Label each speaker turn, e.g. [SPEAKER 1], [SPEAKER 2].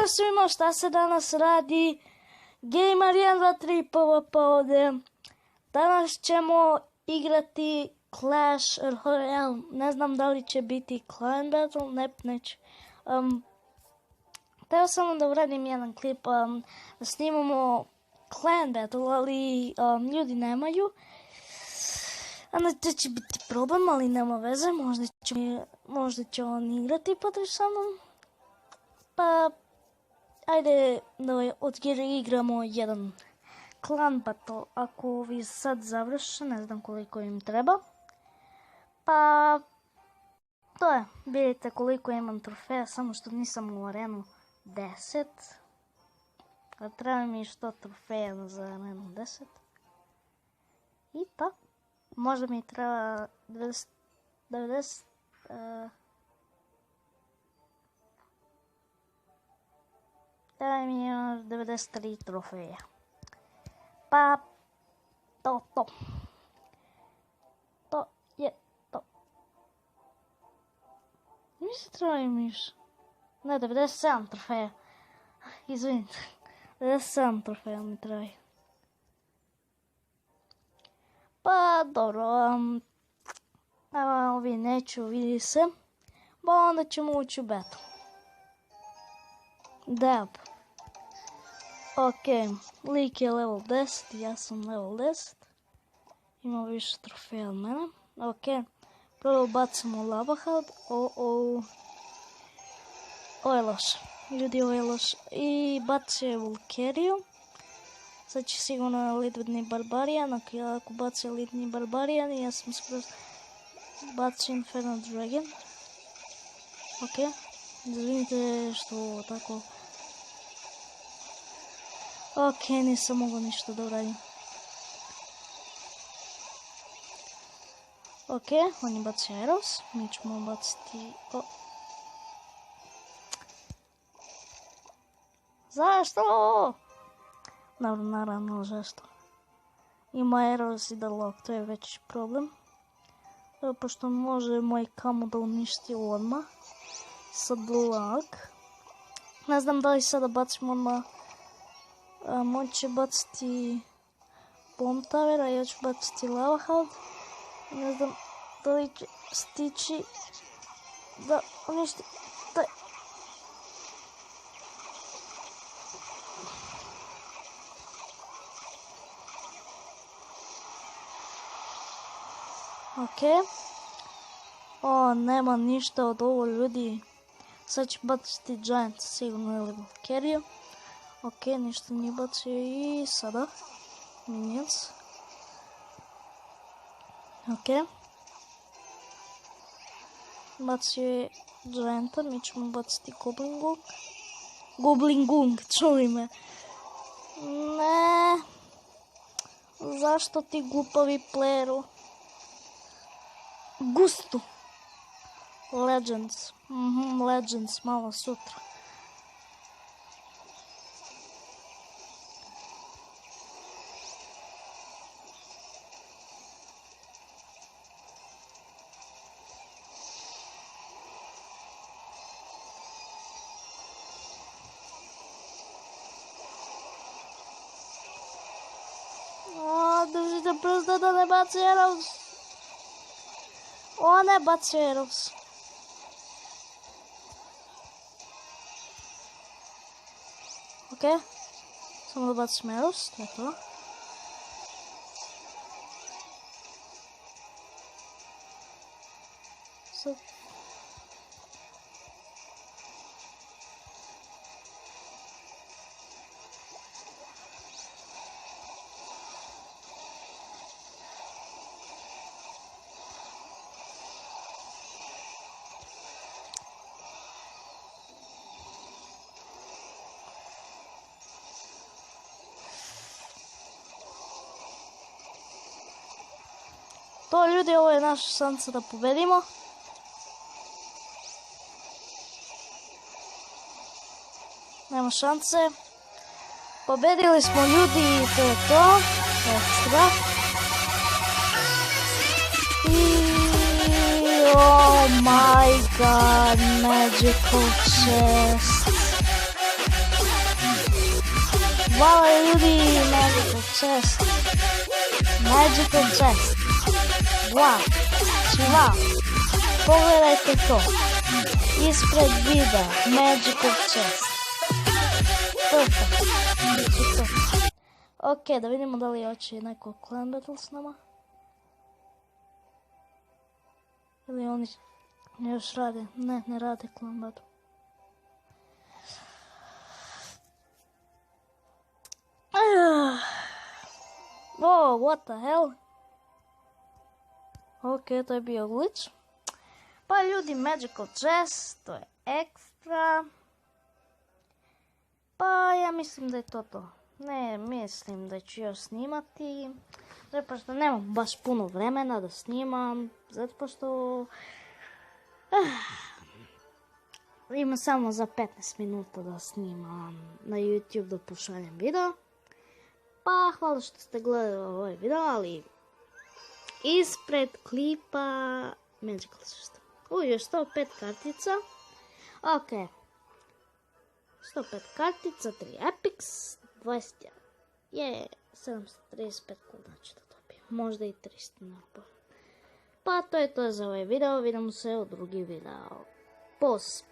[SPEAKER 1] Pozdrav svima, šta se danas radi? Gamer 123 PvP ovdje. Danas ćemo igrati Clash Royale. Ne znam da li će biti Clan Battle, neće. Teo sam da uradim jedan klip, da snimamo Clan Battle, ali ljudi nemaju. To će biti problem, ali nema veze, možda će on igrati protiv sa mnom. Pa, ajde da igramo jedan Clan Battle, ako vi sad završe, ne znam koliko im treba. Pa, to je, vidite koliko imam trofeja, samo što nisam u arenu 10. A treba mi što trofeja za arenu 10. I tako. Možda mi treba 90, treba mi je 93 trofeja. Pa, to je to. Mi se treba mi još. Ne, 97 trofeja. Izvinite, 97 trofeja mi treba. Pa dobro, ovi neću, vidi se, pa onda ćemo ući u battle. Dab. Ok, lik je level 10, ja sam level 10. Ima više trofeja od mene. Ok, prvo bacimo lava hard. Ovo je loše, ljudi, ovo je loše. I bacio je Vulkeriju. Sad će sigurno elitni barbarijan, ako baci elitni barbarijan, ja sam skroz bacio Inferno Dragon. Ok, izvinite što tako. Ok, nisam mogao ništa da uradim. Ok, on je bacio Eros, mi ćemo baciti... Zašto? Naravno, zašto? Ima Eros i da lock, to je već problem. Pošto može moj kamo da uništi odmah. Sad lock. Ne znam da li sada bacimo odmah. On će baciti Bomb Tower, a ja ću baciti Lava Hard. Ne znam da li će stići da uništi taj. Ok. Nema ništa od ovo, ljudi. Sad ću baciti Giant, sigurno je level carry. Ok, ništa nije bacio i sada. Minions. Ok. Bacio je Gianta, mi ćemo baciti Goblin Gung. Goblin Gung, čuli me. Ne. Zašto ti glupavi playeru? Gusto. Legends. Legends, malo sutra. Držite brzo da ne baci Eros. Ne baci Eros. Ok. Samo da bacim Eros, to je to. Sad. To, ljudi, ovo je naša šansa da pobedimo. Nema šanse. Pobedili smo, ljudi, i to je to. Ekstra. Oh my god, magical chest. Hvala ljudi, Magical Chest. Magical Chest. Wow. Wow. Pogledajte to. Ispred videa. Magical Chest. Perfect. Ok, da vidimo da li hoće neko clan battle s nama. Ili oni još rade. Ne rade clan battle. Oh, what the hell? Ok, to je bio glitch. Pa ljudi, Magical Chest, to je ekstra. Pa ja mislim da je to. Ne, mislim da ću još snimati. Zato što nemam baš puno vremena da snimam. Zato što... imam samo za 15 minuta da snimam na YouTube da pošaljem video. Pa hvala što ste gledali ovaj video, ali ispred klipa Magical Chest. Još 105 kartica. Ok. 105 kartica, 3 epics, 21. Je, 735 kuna ću da dobijem. Možda i 300 napoj. Pa to je to za ovaj video. Vidimo se u drugi video. Pos.